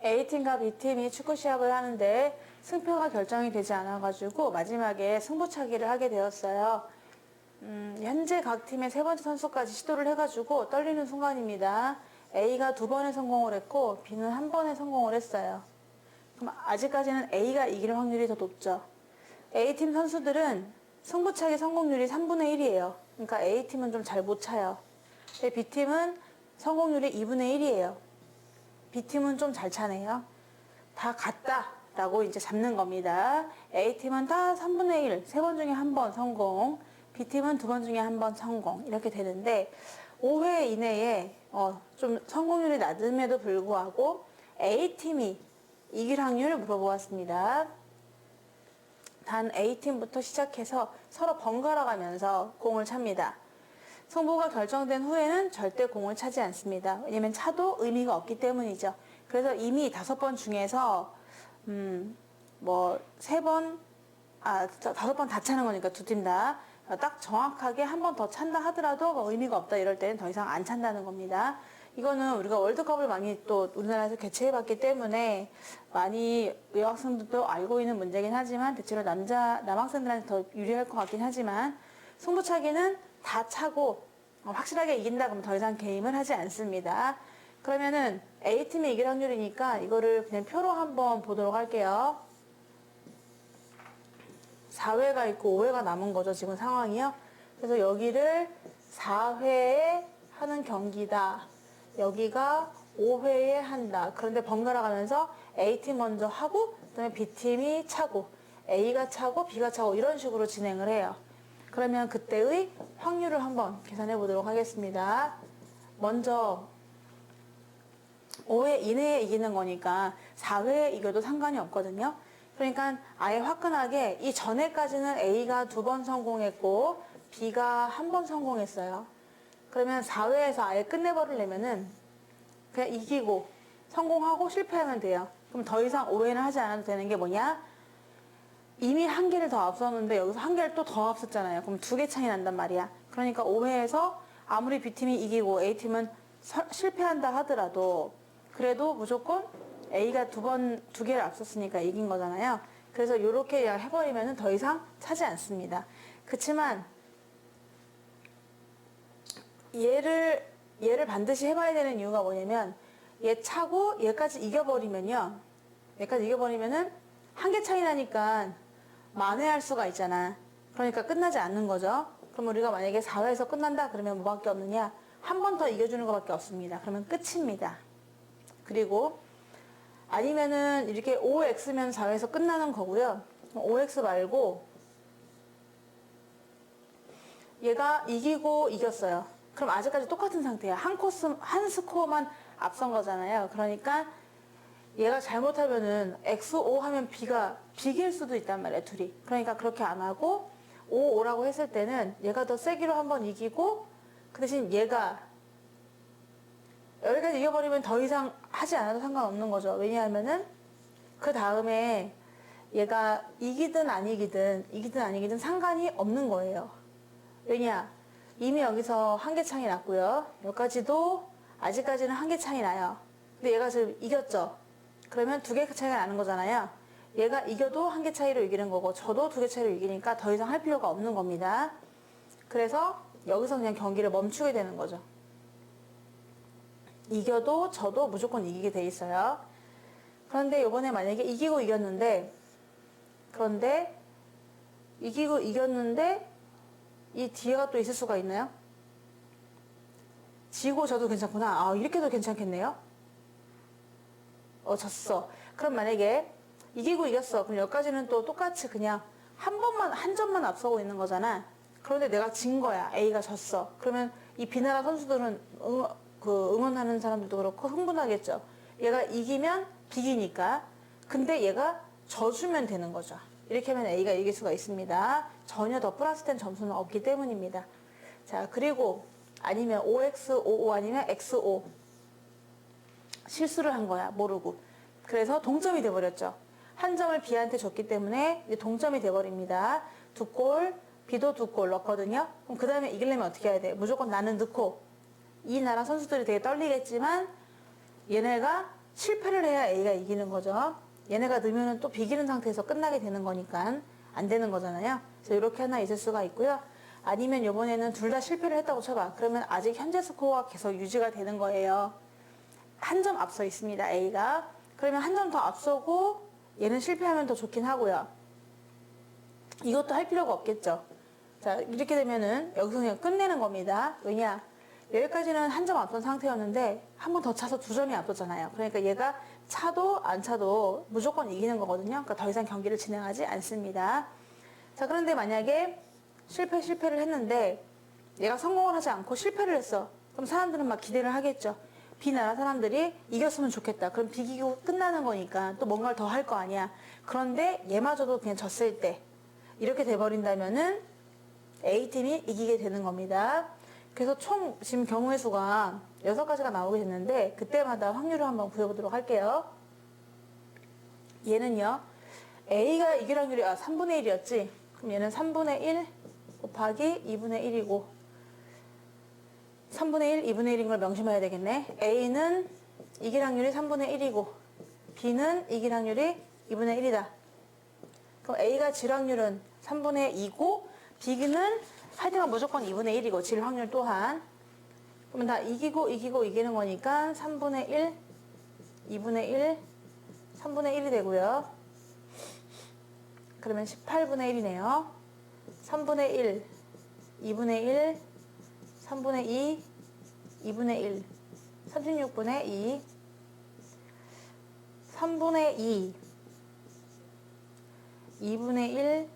A팀과 B팀이 축구 시합을 하는데 승패가 결정이 되지 않아가지고 마지막에 승부차기를 하게 되었어요. 현재 각 팀의 세 번째 선수까지 시도를 해가지고 떨리는 순간입니다. A가 2번에 성공을 했고 B는 1번에 성공을 했어요. 그럼 아직까지는 A가 이길 확률이 더 높죠. A팀 선수들은 승부차기 성공률이 3분의 1이에요. 그러니까 A팀은 좀 잘 못 차요. B팀은 성공률이 2분의 1이에요. B팀은 좀 잘 차네요. 다 같다 라고 이제 잡는 겁니다. A팀은 다 3분의 1, 3번 중에 1번 성공, B팀은 2번 중에 1번 성공 이렇게 되는데 5회 이내에 좀 성공률이 낮음에도 불구하고 A팀이 이길 확률을 물어보았습니다. 단 A팀부터 시작해서 서로 번갈아 가면서 공을 찹니다. 승부가 결정된 후에는 절대 공을 차지 않습니다. 왜냐면 차도 의미가 없기 때문이죠. 그래서 이미 5번 중에서 5번 다 차는 거니까 두 팀 다 딱 정확하게 한 번 더 찬다 하더라도 의미가 없다 이럴 때는 더 이상 안 찬다는 겁니다. 이거는 우리가 월드컵을 많이 또 우리나라에서 개최해봤기 때문에 많이 여학생들도 알고 있는 문제긴 하지만 대체로 남학생들한테 더 유리할 것 같긴 하지만 승부차기는 다 차고 확실하게 이긴다 그러면 더 이상 게임을 하지 않습니다. 그러면은 A팀이 이길 확률이니까 이거를 그냥 표로 한번 보도록 할게요. 4회가 있고 5회가 남은 거죠, 지금 상황이요. 그래서 여기를 4회에 하는 경기다. 여기가 5회에 한다. 그런데 번갈아 가면서 A팀 먼저 하고 그다음에 B팀이 차고 A가 차고 B가 차고 이런 식으로 진행을 해요. 그러면 그때의 확률을 한번 계산해 보도록 하겠습니다. 먼저 5회 이내에 이기는 거니까 4회에 이겨도 상관이 없거든요. 그러니까 아예 화끈하게 이 전에까지는 A가 2번 성공했고 B가 1번 성공했어요. 그러면 4회에서 아예 끝내버리려면은 그냥 이기고 성공하고 실패하면 돼요. 그럼 더 이상 5회는 하지 않아도 되는 게 뭐냐? 이미 한 개를 더 앞섰는데 여기서 한 개를 또 더 앞섰잖아요. 그럼 2개 차이 난단 말이야. 그러니까 5회에서 아무리 B팀이 이기고 A팀은 실패한다 하더라도 그래도 무조건 A가 2개를 앞섰으니까 이긴 거잖아요. 그래서 이렇게 해버리면 더 이상 차지 않습니다. 그치만 얘를 반드시 해봐야 되는 이유가 뭐냐면 얘 차고 얘까지 이겨버리면은 한 개 차이 나니까 만회할 수가 있잖아. 그러니까 끝나지 않는 거죠. 그럼 우리가 만약에 4회에서 끝난다 그러면 뭐밖에 없느냐? 한 번 더 이겨주는 것밖에 없습니다. 그러면 끝입니다. 그리고 아니면은 이렇게 5x면 4회에서 끝나는 거고요. 5x 말고 얘가 이기고 이겼어요. 그럼 아직까지 똑같은 상태야. 한 스코어만 앞선 거잖아요. 그러니까 얘가 잘못하면은 x5 하면 b가 비길 수도 있단 말이에요. 둘이. 그러니까 그렇게 안 하고 5라고 했을 때는 얘가 더 세기로 한번 이기고 그 대신 얘가 여기까지 이겨버리면 더 이상 하지 않아도 상관없는 거죠. 왜냐하면은 그 다음에 얘가 이기든 아니기든 상관이 없는 거예요. 왜냐? 이미 여기서 한 개 차이 났고요. 여기까지도 아직까지는 한 개 차이 나요. 근데 얘가 지금 이겼죠? 그러면 2개 차이가 나는 거잖아요. 얘가 이겨도 한 개 차이로 이기는 거고 저도 2개 차이로 이기니까 더 이상 할 필요가 없는 겁니다. 그래서 여기서 그냥 경기를 멈추게 되는 거죠. 이겨도 저도 무조건 이기게 돼 있어요. 그런데 이번에 만약에 이기고 이겼는데 이 뒤에가 또 있을 수가 있나요? 지고 져도 괜찮구나. 이렇게도 괜찮겠네요. 졌어. 그럼 만약에 이기고 이겼어. 그럼 여기까지는 또 똑같이 그냥 한 점만 앞서고 있는 거잖아. 그런데 내가 진 거야. A가 졌어. 그러면 이 B나라 선수들은 응원하는 사람들도 그렇고 흥분하겠죠. 얘가 이기면 비기니까. 근데 얘가 져주면 되는 거죠. 이렇게 하면 A가 이길 수가 있습니다. 전혀 더 플러스된 점수는 없기 때문입니다. 자, 그리고 아니면 5x55 아니면 x5 실수를 한 거야. 모르고. 그래서 동점이 돼버렸죠. 한 점을 B한테 줬기 때문에 이제 동점이 돼버립니다. 2골, B도 2골 넣었거든요. 그럼 그 다음에 이기려면 어떻게 해야 돼? 무조건 나는 넣고 이 나라 선수들이 되게 떨리겠지만 얘네가 실패를 해야 A가 이기는 거죠. 얘네가 넣으면 또 비기는 상태에서 끝나게 되는 거니까 안 되는 거잖아요. 그래서 이렇게 하나 있을 수가 있고요. 아니면 이번에는 둘 다 실패를 했다고 쳐봐. 그러면 아직 현재 스코어가 계속 유지가 되는 거예요. 한 점 앞서 있습니다, A가. 그러면 한 점 더 앞서고 얘는 실패하면 더 좋긴 하고요. 이것도 할 필요가 없겠죠. 자, 이렇게 되면은 여기서 그냥 끝내는 겁니다. 왜냐? 여기까지는 한 점 앞선 상태였는데 한 번 더 차서 두 점이 앞섰잖아요. 그러니까 얘가 차도 안 차도 무조건 이기는 거거든요. 그러니까 더 이상 경기를 진행하지 않습니다. 자, 그런데 만약에 실패를 했는데 얘가 성공을 하지 않고 실패를 했어. 그럼 사람들은 막 기대를 하겠죠. 비나라 사람들이 이겼으면 좋겠다. 그럼 비기고 끝나는 거니까 또 뭔가를 더 할 거 아니야. 그런데 얘마저도 그냥 졌을 때 이렇게 돼버린다면은 A팀이 이기게 되는 겁니다. 그래서 총 지금 경우의 수가 6가지가 나오게 됐는데 그때마다 확률을 한번 구해보도록 할게요. 얘는요. A가 이길 확률이 3분의 1이었지. 그럼 얘는 3분의 1 곱하기 2분의 1이고 3분의 1, 2분의 1인 걸 명심해야 되겠네. A는 이길 확률이 3분의 1이고 B는 이길 확률이 2분의 1이다. 그럼 A가 질 확률은 3분의 2고 B는 하여튼간 무조건 2분의 1이고 질 확률 또한 그러면 다 이기고 이기는 거니까 3분의 1, 2분의 1, 3분의 1이 되고요. 그러면 18분의 1이네요. 3분의 1, 2분의 1, 3분의 2, 2분의 1, 36분의 2, 3분의 2, 2분의 1,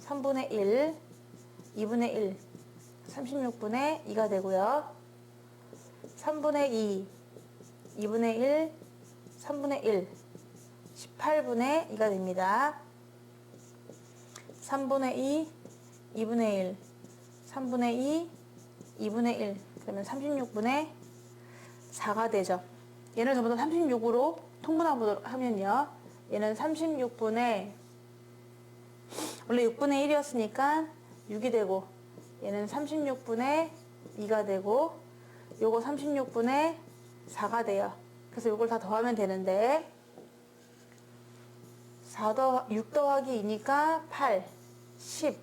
3분의 1, 2분의 1, 36분의 2가 되고요. 3분의 2, 2분의 1, 3분의 1, 18분의 2가 됩니다. 3분의 2, 2분의 1, 3분의 2, 2분의 1, 그러면 36분의 4가 되죠. 얘를 전부 다 36으로 통분하도록 하면요. 얘는 36분의 원래 6분의 1이었으니까 6이 되고 얘는 36분의 2가 되고 요거 36분의 4가 돼요. 그래서 요걸 다 더하면 되는데 6 더하기 2니까 8, 10,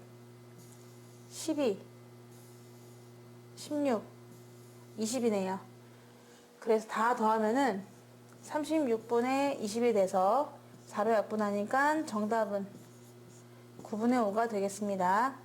12, 16, 20이네요. 그래서 다 더하면은 36분의 20이 돼서 4로 약분하니까 정답은 9분의 5가 되겠습니다.